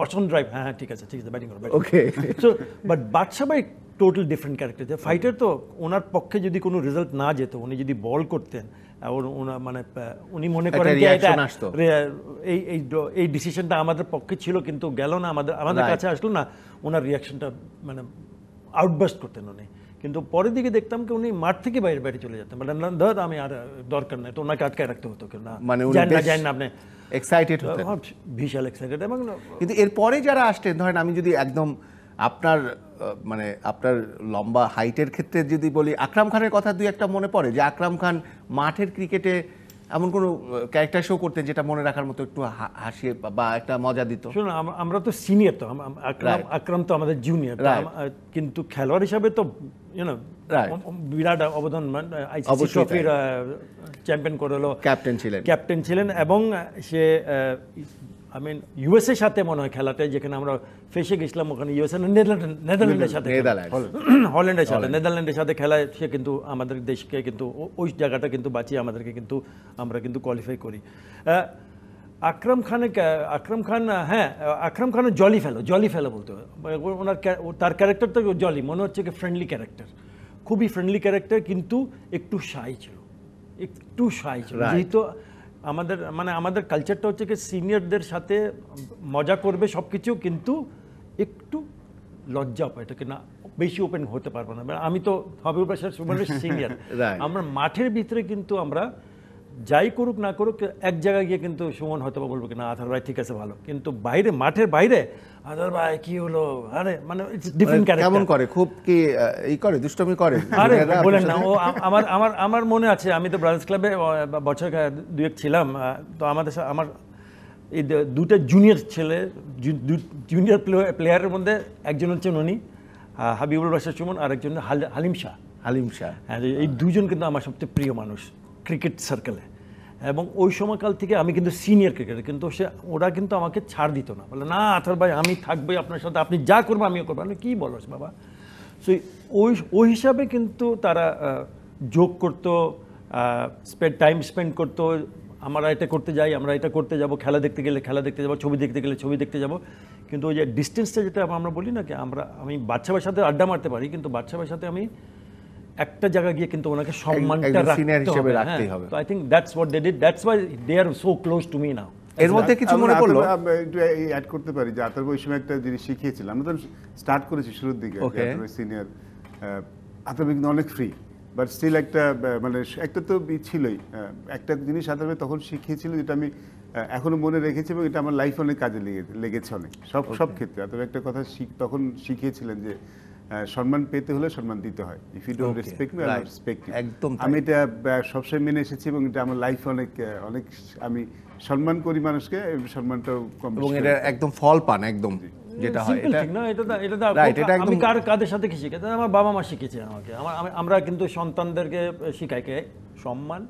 অসন ড্রাইভ, হ্যাঁ ঠিক আছে ব্যাটিং করো, ওকে। সো বাট বাদশা ভাই টোটাল ডিফারেন্ট ক্যারেক্টার। ফাইটার তো ওনার পক্ষে যদি কোনো রেজাল্ট না যেত, উনি যদি বল করতেন, ওনার মানে উনি মনে করেন এই ডিসিশনটা আমাদের পক্ষে ছিল, কিন্তু গেল না, আমাদের কাছে আসলো না, ওনার রিয়াকশনটা মানে আউটবাস্ট করতেন উনি। কিন্তু পরের দিকে দেখতাম কি উনি মাঠ থেকে বাইরে চলে যেতেন, মানে ধর আমি আর দরকার নাই, তো ওনাকে আটকায় রাখতে হতো, না জানেন না আপনি এক্সাইটেড হতেন, বিশাল এক্সাইটেড। এবং কিন্তু এরপরে যারা আসতেন, ধরেন আমি যদি একদম আপনার মানে আপনার লম্বা হাইটের ক্ষেত্রে যদি বলি, আকরাম খানের কথা দুই একটা মনে পড়ে যে আকরাম খান মাঠের ক্রিকেটে এমন কোনো ক্যারেক্টার শো করতেন যেটা মনে রাখার মতো, একটু হাসিয়ে বা একটা মজা দিত? শুনুন, আমরা তো সিনিয়র, তো আকরাম তো আমাদের জুনিয়র, কিন্তু খেলোয়াড় হিসাবে তো বিরাট অবদান, আইসিসি ট্রফির চ্যাম্পিয়ন করে হলো, ক্যাপ্টেন ছিলেন। এবং সে ইউএসএর সাথে মনে হয় খেলাটাই, যেখানে আমরা ফেসে গেছিলাম, ওখানে ইউএসএ নেদারল্যান্ডের সাথে, নেদারল্যান্ডের সাথে খেলায় সে কিন্তু আমাদের দেশকে কিন্তু ওই জায়গাটা কিন্তু বাঁচিয়ে আমাদেরকে কিন্তু আমরা কিন্তু কোয়ালিফাই করি। আকরাম খানের জলি ফেলো বলতে হয়, তার ক্যারেক্টার তো জলি, মনে হচ্ছে কি ফ্রেন্ডলি ক্যারেক্টার, খুবই ফ্রেন্ডলি ক্যারেক্টার, কিন্তু একটু শাই ছিল, যেহেতু আমাদের কালচারটা হচ্ছে কি সিনিয়রদের সাথে মজা করবে সব কিছু, কিন্তু একটু লজ্জা পায়, এটাকে না বেশি ওপেন হতে পারবো না। আমি তো হাবিবুল বাশার সুমনের সিনিয়র, আমরা মাঠের ভিতরে কিন্তু আমরা যাই করুক না করুক, এক জায়গায় গিয়ে কিন্তু সুমন হয়তো বলবো কি না আধার ভাই ঠিক আছে ভালো, কিন্তু বাইরে মাঠের বাইরে আধার ভাই কি হলো, আরে মানে ডিফারেন্ট ক্যারেক্টার। কেমন করে, খুব কি এই করে, দুষ্টমি করে? আরে বলেন না, ও আমার মনে আছে, আমি তো ব্রাদার্স ক্লাবে বছর 2-1 ছিলাম, তো আমার এই দুটো জুনিয়র ছেলে, জুনিয়র প্লেয়ারের মধ্যে একজন হচ্ছেন উনি হাবিবুল বাশার সুমন, আর একজন হালিম শাহ। হ্যাঁ, এই দুজন কিন্তু আমার সবচেয়ে প্রিয় মানুষ ক্রিকেট সার্কেলে। এবং ওই সময়কাল থেকে আমি কিন্তু সিনিয়র ক্রিকেটার, কিন্তু ওরা কিন্তু আমাকে ছাড় দিত না, বলে না আথার ভাই আমি থাকবোই আপনার সাথে, আপনি যা করবো আমিও করবো। আমি কী বলো বাবা, সো ওই হিসাবে কিন্তু তারা যোগ করতো, টাইম স্পেন্ড করতো, আমরা এটা করতে যাই, আমরা এটা করতে যাব, খেলা দেখতে গেলে খেলা দেখতে যাবো, ছবি দেখতে গেলে ছবি দেখতে যাব। কিন্তু ওই যে ডিস্টেন্সটা যেটা আমরা বলি না কি, আমি বাচ্চা ভাইয়ের সাথে আড্ডা মারতে পারি, কিন্তু বাচ্চা ভাইয়ের সাথে আমি একটা জায়গায় গিয়ে কিন্তু ওনাকে সম্মানটা রাখতে হবে। তো I think that's what they did, that's why they are so close to me now. এর মধ্যে কিছু মনে পড়লো, একটু অ্যাড করতে পারি যে আতার ওই সময় একটা জিনিস শিখিয়েছিলাম, আমরা তো স্টার্ট করেছি শুরুর দিকে, সিনিয়র আতার কিন্তু অনেক ফ্রি, বাট স্টিল একটা মানে একটা তো ছিলই, একটা জিনিস আতার তখন শিখিয়েছিল যেটা আমি এখনো মনে রেখেছি, এবং এটা আমার লাইফে অনেক কাজে লেগেছে অনেক সব ক্ষেত্রে। আতার একটা কথা তখন শিখিয়েছিলেন যে সম্মান পেতে হলে সম্মান দিতে হয়। If you don't Okay, respect me I right. Don't respect you. একদম তাই। আমি এটা সবসময় মেনে এসেছি এবং এটা আমার লাইফে অনেক আমি সম্মান করি মানুষকে, সম্মানটাও কম এবং বেশি এটা করি। একদম ফল পান একদম যেটা হয় Simple এটা thing, না, Right, এটা আমি একদম- কাদের সাথে কি শিখেছি, আমার বাবা মা শিখেছে আমাকে। আমরা কিন্তু সন্তানদেরকে শিখাই কে সম্মান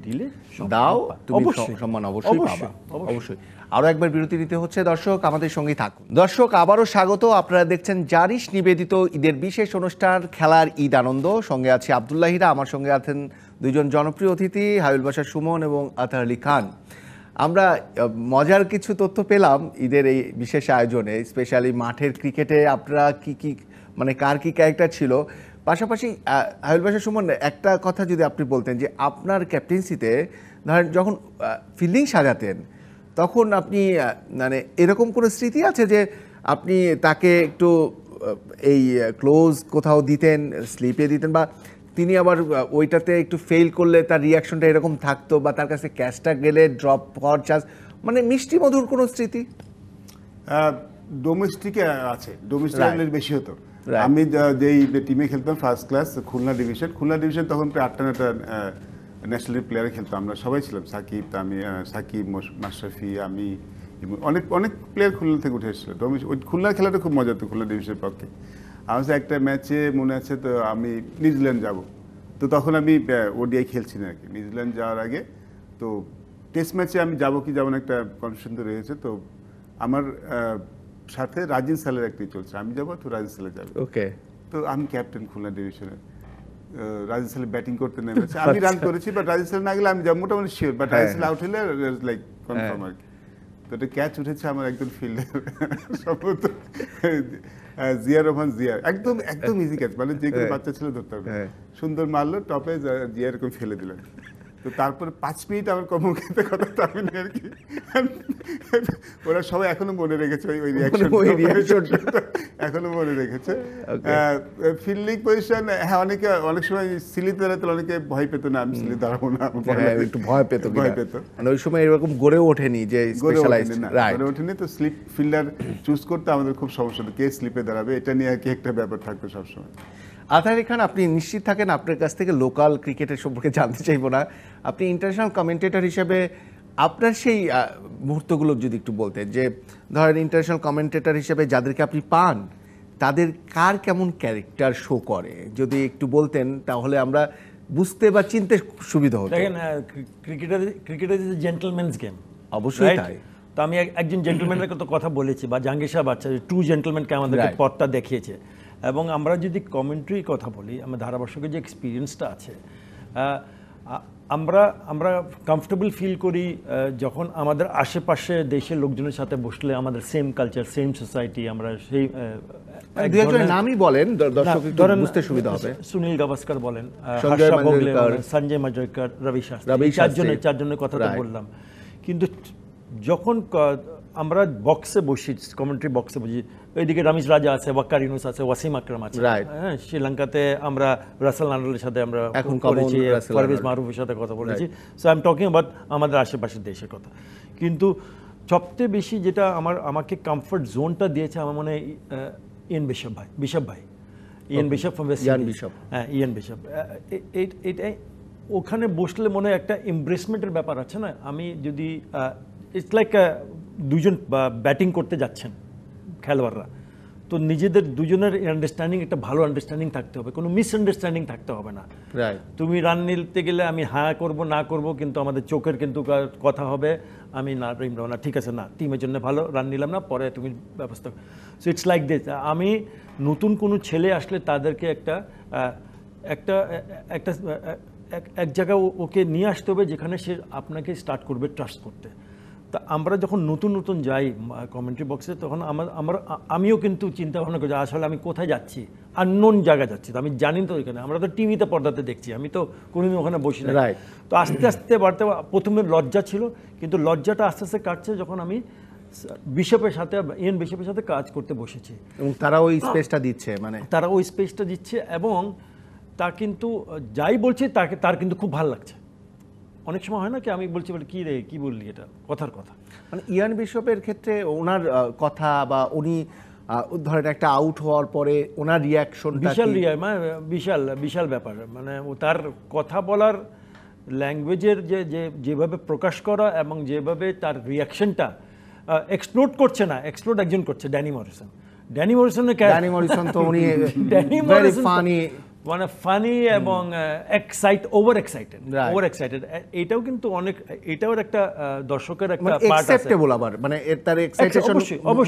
দিলে সম্মান দাও, পাবে। তুমি অবশ্যই। সম্মান অবশ্যই পাবা, অবশ্যই। অবশ্যই। আরো একবার বিরতি নিতে হচ্ছে দর্শক, আমাদের সঙ্গেই থাকুন। দর্শক আবারও স্বাগত, আপনারা দেখছেন জারিশ নিবেদিত ঈদের বিশেষ অনুষ্ঠান খেলার ঈদ আনন্দ। সঙ্গে আছে আব্দুল্লাহ হীরা, আমার সঙ্গে আছেন দুইজন জনপ্রিয় অতিথি হায়ুল বাশার সুমন এবং আতার আলী খান। আমরা মজার কিছু তথ্য পেলাম ঈদের এই বিশেষ আয়োজনে, স্পেশালি মাঠের ক্রিকেটে আপনারা কি মানে কার কি ক্যারেক্টার ছিল। পাশাপাশি হায়ুল বাশার সুমন, একটা কথা যদি আপনি বলতেন যে আপনার ক্যাপ্টেন্সিতে ধরেন যখন ফিল্ডিং সাজাতেন তখন আপনি মানে এরকম কোনো স্মৃতি আছে যে আপনি তাকে একটু এই ক্লোজ কোথাও দিতেন, স্লিপে দিতেন, বা তিনি আবার ওইটাতে একটু ফেল করলে তার রিয়াকশনটা এরকম থাকতো, বা তার কাছে ক্যাচটা গেলে ড্রপ হওয়ার চান্স, মানে মিষ্টি মধুর কোনো স্মৃতি? ডোমেস্টিকে আছে, ডোমেস্টিক Right. বেশি হতো। Right. আমি যেই টিমে খেলতাম ফার্স্ট ক্লাস খুলনা ডিভিশন, তখন প্রায় 8টা ন্যাশনাল প্লেয়ার খেলতাম। আমরা সবাই ছিলাম, সাকিব, মাশরাফি, আমি, অনেক প্লেয়ার খুলনা থেকে উঠে এসেছিল। ওই খুলনার খেলাটা খুব মজা হতো খুলনা ডিভিশনের পক্ষে। আমার একটা ম্যাচে মনে আছে, তো আমি নিউজিল্যান্ড যাব, তো তখন আমি ওডিআই খেলছি না আর কি। নিউজিল্যান্ড যাওয়ার আগে তো টেস্ট ম্যাচে আমি যাব কি যাব না একটা কনফিউশন তো রয়েছে। তো আমার সাথে রাজিন সালের একটি চলছে, আমি যাবো তো রাজিন সালে যাবে। ওকে, তো আমি ক্যাপ্টেন খুলনা ডিভিশনে, রাজিন সালে ব্যাটিং করতে নেমেছে, আমি রান করেছি, বাট রাজিন সালে না গেলে আমি যাবো মোটামুটি শিওর, বাট রাজিন সালে আউট হলে লাইক কনফার্ম আর কি। তো এটা ক্যাচ উঠেছে আমার একজন ফিল্ডার, সম্ভবত জিয়া রহমান, একদম ইজি ক্যাচ, মানে যে কোনো বাচ্চা ছিল ধরতে হবে। সুন্দর মারলো টপে, জিয়া এরকম ফেলে দিলেন। তো তারপরে 5 মিনিট আমার কর্মক্ষেত্রে কথা তো আমি আর কি, ওরা সবাই এখনো মনে রেখেছে ওই রিয়াকশন, এখনো মনে রেখেছে। ফিল্ডিং পজিশন, হ্যাঁ, অনেক সময় সিলিতে দাঁড়াতে অনেকে ভয় পেত না, আমি সিলি দাঁড়াবো না, একটু ভয় পেত, মানে ওই সময় এরকম গড়ে ওঠেনি যে স্পেশালাইজড, রাইট, গড়ে ওঠেনি। তো স্লিপ ফিল্ডার চুজ করতে আমাদের খুব সমস্যা হতো, কে স্লিপে দাঁড়াবে, এটা নিয়ে আর কি একটা ব্যাপার থাকতো সবসময়। আতার আলী খান, আপনি নিশ্চিত থাকেন, আপনার কাছ থেকে লোকাল ক্রিকেটের সম্পর্কে জানতে চাইবো না, আপনি ইন্টারন্যাশনাল কমেন্টেটর হিসেবে আপনার সেই মুহূর্তগুলো যদি একটু বলতেন, যে ধরেন ইন্টারন্যাশনাল কমেন্টেটর হিসেবে যাদেরকে আপনি পান তাদের কার কেমন ক্যারেক্টার শো করে, যদি একটু বলতেন তাহলে আমরা বুঝতে বা চিনতে সুবিধা হতো। দেখেন, ক্রিকেট ইজ জেন্টলম্যানস গেম, অবশ্যই তাই। তো আমি একজন জেন্টলম্যানের কথা বলেছি, বা জাহাঙ্গীর সাহেব বাচ্চা টু জেন্টলম্যানকে আমাদেরকে Right. পথটা দেখিয়েছে। এবং আমরা যদি কমেন্ট্রি কথা বলি, আমার ধারাভাষ্যকের যে এক্সপিরিয়েন্সটা আছে, আমরা কমফর্টেবল ফিল করি যখন আমাদের আশেপাশে দেশের লোকজনের সাথে বসলে আমাদের সেম কালচার, সেম সোসাইটি, আমরা সেই দুই একজনের নামই বলেন, দর্শক একটু বুঝতে সুবিধা হবে। সুনীল গাভাস্কর বলেন, সঞ্জয় হর্ষা ভোগলে মাঞ্জরেকর, বলেন, সঞ্জয় মাঞ্জরেকর, রবি শাস্ত্রী, রবি শাস্ত্রী। চারজনের কথা তো Right. বললাম। কিন্তু যখন আমরা বক্সে বসি, কমেন্ট্রি বক্সে বসি, ওইদিকে রমেশ রাজা আছে, ওয়াক্কার ইউনুস আছে, ওয়াসিম আকরাম আছে, Right. হ্যাঁ, শ্রীলঙ্কাতে আমরা রাসেল নাডালের সাথে আমরা এখন করেছি, common রাসেল পারভেজ নাডাল। মারুফের সাথে কথা বলেছি। So I am talking about আমাদের আশেপাশের দেশের কথা। কিন্তু সবচেয়ে বেশি যেটা আমাকে কমফর্ট জোনটা দিয়েছে আমার মনে হয় ইয়েন বিশপ ভাই, Ian Bishop from West Ian Indies. Bishop. হ্যাঁ, ইয়েন বিশপ। এটাই ওখানে বসলে মনে হয় একটা এমব্রেসমেন্টের ব্যাপার আছে না। আমি যদি ইটস লাইক দুজন ব্যাটিং করতে যাচ্ছেন খেলোয়াড়রা, তো নিজেদের দুজনের আন্ডারস্ট্যান্ডিং, একটা ভালো আন্ডারস্ট্যান্ডিং থাকতে হবে, কোনো মিসআন্ডারস্ট্যান্ডিং থাকতে হবে না। রাইট, তুমি রান নিতে গেলে আমি হ্যাঁ করব না করব, কিন্তু আমাদের চোখের কিন্তু কথা হবে, আমি না নিলাম না, ঠিক আছে, না টিমের জন্য ভালো, রান নিলাম না, পরে তুমি ব্যবস্থা। So it's like this. আমি নতুন কোনো ছেলে আসলে তাদেরকে এক জায়গায় ওকে নিয়ে আসতে হবে যেখানে সে আপনাকে স্টার্ট করবে ট্রাস্ট করতে। তা আমরা যখন নতুন যাই কমেন্ট্রি বক্সে, তখন আমিও কিন্তু চিন্তা ভাবনা করি আসলে আমি কোথায় যাচ্ছি, আননোন জায়গায় যাচ্ছি, তো আমি জানি তো ওইখানে, আমরা তো টিভিতে পর্দাতে দেখছি, আমি তো কোনোদিন ওখানে বসি না। Right. তো আস্তে আস্তে বাড়তে, প্রথমে লজ্জা ছিল, কিন্তু লজ্জাটা আস্তে আস্তে কাটছে যখন আমি ইয়েন বিশপের সাথে কাজ করতে বসেছি, এবং তারা ওই স্পেসটা দিচ্ছে, মানে তারা ওই স্পেসটা দিচ্ছে, এবং তা কিন্তু যাই বলছে তার কিন্তু খুব ভালো লাগছে। অনেক সময় হয় না কি, আমি বলছি বলে কি রে, কি বললি, এটা কথার কথা। মানে ইয়ান বিশপের ক্ষেত্রে ওনার কথা বা উনি ধরেন একটা আউট হওয়ার পরে ওনার রিয়াকশনটা বিশাল ব্যাপার, মানে তার কথা বলার ল্যাঙ্গুয়েজের যেভাবে প্রকাশ করা এবং যেভাবে তার রিয়াকশনটা এক্সপ্লোড করছে না, এক্সপ্লোড একজন করছে, ড্যানি মরিসন তো উনি ভেরি ফানি, মানে ফানি এবং ওভার এক্সাইটেড। এটাও কিন্তু অনেক, এটাও একটা দর্শকের একটা পার্ট আছে, অ্যাকসেপ্টেবল আবার, মানে তার এক্সাইটেশন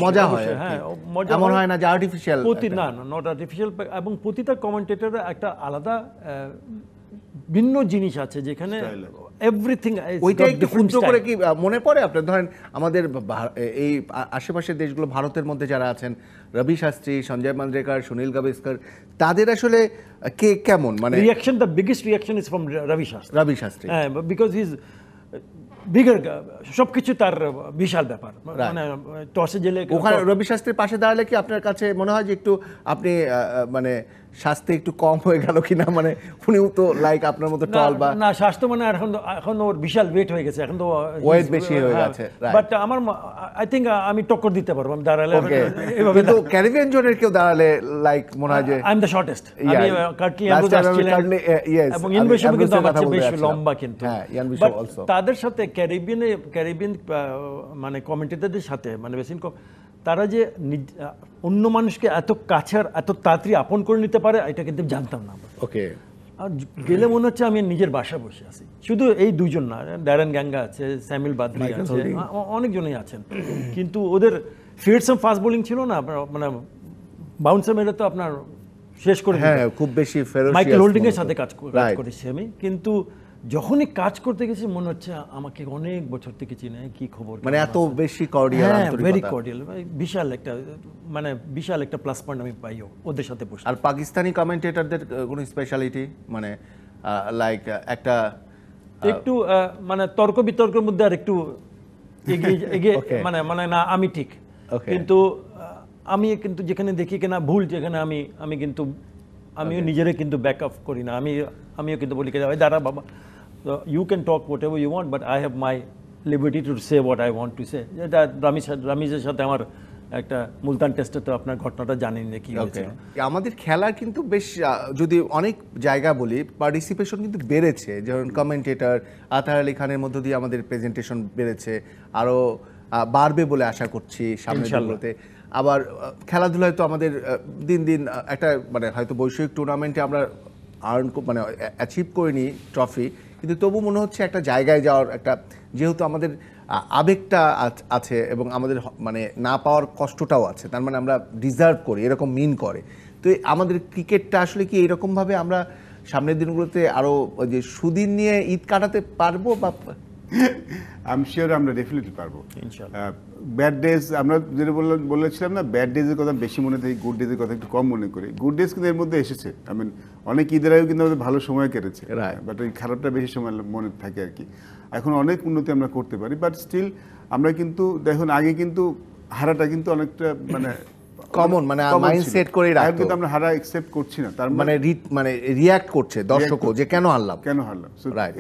মজা হয়, হ্যাঁ মজা এমন হয় না যে আর্টিফিশিয়াল, না নট আর্টিফিশিয়াল। এবং প্রতিটা কমেন্টেটরের একটা আলাদা ভিন্ন জিনিস আছে যেখানে এভরিথিং। ওইটা একটু ক্ষুদ্র করে কি মনে পড়ে আপনার, ধরেন আমাদের এই আশেপাশের দেশগুলো, ভারতের মধ্যে যারা আছেন, রবি শাস্ত্রী, সঞ্জয় মান্দ্রেকার, সুনীল গাভাস্কর, তাদের আসলে কে কেমন, মানে reaction, the biggest reaction is from Ravi Shastri, হ্যাঁ, বিকজ হি ইজ বিগার, সবকিছু তার বিশাল ব্যাপার, মানে টসে জেলে ওখানে রবি শাস্ত্রীর পাশে দাঁড়ালে কি আপনার কাছে মনে হয় যে একটু আপনি মানে স্বাস্থ্য একটু কম হয়ে গেল কিনা, মানে উনিও তো লাইক আপনার মতো টল, বা না স্বাস্থ্য মানে এখন ওর বিশাল ওয়েট হয়ে গেছে, এখন তো ওয়েট বেশি হয়ে গেছে, বাট আমার আই থিঙ্ক আমি টক্কর দিতে পারবো আমি দাঁড়ালে, এভাবে। কিন্তু ক্যারিবিয়ান জোনের কেউ দাঁড়ালে লাইক মনে হয় যে আই এম দ্য শর্টেস্ট, আমি কার্টলি অ্যান্ড্রুজ ছিলেন এবং ইয়ান বিশপ কিন্তু আমার চেয়ে বেশি লম্বা, কিন্তু তাদের সাথে ক্যারিবিয়ান মানে কমেন্টেটরদের সাথে, মানে বেশি তারা যে অন্য মানুষকে এত কাছে এত তাড়াতাড়ি আপন করে নিতে পারে, এটা কিন্তু জানতাম না। ওকে, আর গেলে মনে হচ্ছে আমি নিজের বাসায় বসে আছি। শুধু এই দুইজন না, ড্যারেন গ্যাঙ্গা আছে, স্যামুয়েল বাদ্রি আছে, অনেকজনই আছেন, কিন্তু ওদের ফিটসাম ফাস্ট বোলিং ছিল না, মানে বাউন্সার মেরে তো আপনার শেষ করে, হ্যাঁ খুব বেশি ফেরোসিয়াস। মাইকেল হোল্ডিং এর সাথে কাজ করেছি আমি, কিন্তু যখনই কাজ করতে গেছি মনে হচ্ছে আমাকে অনেক বছর থেকে চিনে, কি খবর, মানে এত বেশি কর্ডিয়াল, ভেরি কর্ডিয়াল, বিশাল একটা প্লাস পয়েন্ট আমি পাই ওদের সাথে বসে। আর পাকিস্তানি কমেন্টেটরদের কোনো স্পেশালিটি, মানে লাইক একটা একটু মানে তর্ক বিতর্কের মধ্যে আর একটু এগিয়ে মানে না আমি ঠিক, কিন্তু আমি কিন্তু যেখানে দেখি কিনা ভুল, যেখানে আমি কিন্তু আমিও নিজেরে কিন্তু ব্যাক আপ করি না, আমিও কিন্তু বলি দাঁড়া বাবা, you can talk whatever you want, but I have my liberty to say what I want to say. যেটা রামিজের সাথে আমার একটা মুলতান টেস্টে তো আপনার ঘটনাটা জানেন না কি হয়েছিল। আমাদের খেলার কিন্তু বেশ, যদি অনেক জায়গা বলি, পার্টিসিপেশন কিন্তু বেড়েছে, যেমন কমেন্টেটর আতার আলী খানের মধ্য দিয়ে আমাদের প্রেজেন্টেশন বেড়েছে, আরও বাড়বে বলে আশা করছি সামনের দিনগুলোতে। আবার খেলাধুলায় তো আমাদের দিন দিন একটা, মানে হয়তো বৈশ্বিক টুর্নামেন্টে আমরা মানে অ্যাচিভ করিনি ট্রফি, কিন্তু তবু মনে হচ্ছে একটা জায়গায় যাওয়ার একটা, যেহেতু আমাদের আবেগটা আছে এবং আমাদের মানে না পাওয়ার কষ্টটাও আছে, তার মানে আমরা ডিজার্ভ করি, এরকম মিন করে। তো আমাদের ক্রিকেটটা আসলে কি এরকমভাবে আমরা সামনের দিনগুলোতে আরও যে সুদিন নিয়ে ঈদ কাটাতে পারবো, বা আমি শিওর আমরা ডেফিনেটলি পারবো ইনশাআল্লাহ। ব্যাড ডেজ আমরা যেটা বলেছিলাম না, ব্যাড ডেজের কথা বেশি মনে থাকি, গুড ডেজের কথা একটু কম মনে করি। গুড ডেজ কিন্তু এর মধ্যে এসেছে, আই মিন অনেক ঈদের আগেও কিন্তু আমাদের ভালো সময় কেটেছে, বাট ওই খারাপটা বেশি সময় মনে থাকে আর কি। এখন অনেক উন্নতি আমরা করতে পারি, বাট স্টিল আমরা কিন্তু দেখুন আগে কিন্তু হারাটা কিন্তু অনেকটা মানে কমন, মানে মাইন্ডসেট করে রাখতো, কিন্তু আমরা হারা অ্যাকসেপ্ট করছি না, তার মানে রিঅ্যাক্ট করছে দর্শকও যে কেন হারলাম।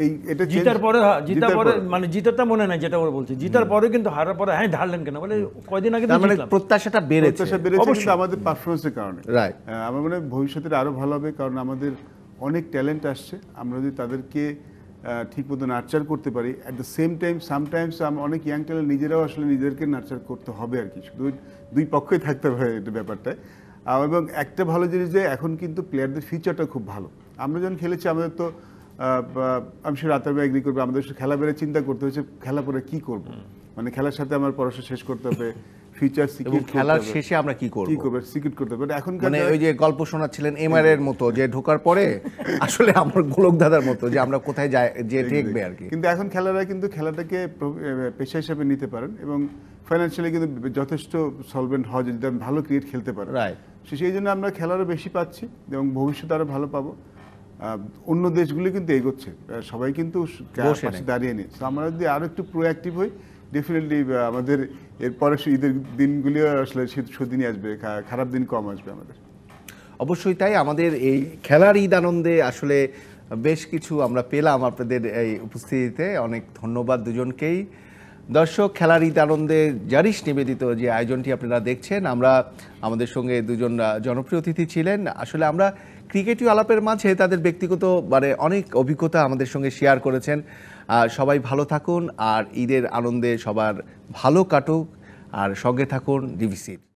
এই এটা জিতার পরে মানে জিতাটা মনে নাই, যেটা ওরা বলছে জিতার পরে, কিন্তু হারার পরে হ্যাঁ ঢাললেন কেন বলে কয়দিন আগে, মানে প্রত্যাশাটা বেড়েছে কিন্তু আমাদের পারফরমেন্সের কারণে। রাইট, আমার মনে হয় ভবিষ্যতে আরো ভালো হবে, কারণ আমাদের অনেক ট্যালেন্ট আসছে, আমরা যদি তাদেরকে ঠিক মতো নার্চার করতে পারি। At the same time sometimes অনেক ইয়াং ট্যালেন্ট নিজেরাও আসলে নিজেদেরকে নার্চার করতে হবে আর কি, শুধু দুই পক্ষই থাকতে হবে এটা ব্যাপারটা। এবং একটা ভালো জিনিস যে এখন কিন্তু প্লেয়ারদের ফিউচারটা খুব ভালো। আমরা যখন খেলেছি আমাদের তো আমি সে রাতের বেলা এগ্রি করবো, আমাদের খেলা বেড়ে চিন্তা করতে হয়েছে খেলা পরে কি করব, মানে খেলার সাথে আমার পড়াশোনা শেষ করতে হবে, ফিউচার সিকিউর, খেলার শেষে আমরা কি করব, সিকিউর করতে হবে। এখন মানে ওই যে গল্প শোনাচ্ছিলেন এমআর এর মতো, যে ঢোকার পরে আসলে আমার গোলক দাদার মতো যে আমরা কোথায় যাই যে ঠেকবে আর কি। কিন্তু এখন খেলারা কিন্তু খেলাটাকে পেশা হিসেবে নিতে পারেন এবং ফাইন্যান্সিয়ালি কিন্তু যথেষ্ট সলভেন্ট হয় যদি আমি ভালো ক্রিকেট খেলতে পারি। সেই জন্য আমরা খেলারও বেশি পাচ্ছি এবং ভবিষ্যতে আরো ভালো পাবো। অন্য দেশগুলি কিন্তু এগোচ্ছে, সবাই কিন্তু দাঁড়িয়ে নেই। আমরা যদি আরো একটু প্রোঅ্যাক্টিভ হই, ডেফিনেটলি আমাদের এরপরে ঈদের দিনগুলিও আসলে সুদিনই আসবে, খারাপ দিন কম আসবে আমাদের। অবশ্যই তাই। আমাদের এই খেলার ঈদ আনন্দে আসলে বেশ কিছু আমরা পেলাম আপনাদের এই উপস্থিতিতে। অনেক ধন্যবাদ দুজনকেই। দর্শক, খেলার ঈদ আনন্দে জারিস নিবেদিত যে আয়োজনটি আপনারা দেখছেন, আমরা আমাদের সঙ্গে দুজন জনপ্রিয় অতিথি ছিলেন। আসলে আমরা ক্রিকেটীয় আলাপের মাঝে তাদের ব্যক্তিগত অনেক অভিজ্ঞতা আমাদের সঙ্গে শেয়ার করেছেন। সবাই ভালো থাকুন আর ঈদের আনন্দে সবার ভালো কাটুক, আর সঙ্গে থাকুন ডিবিসির।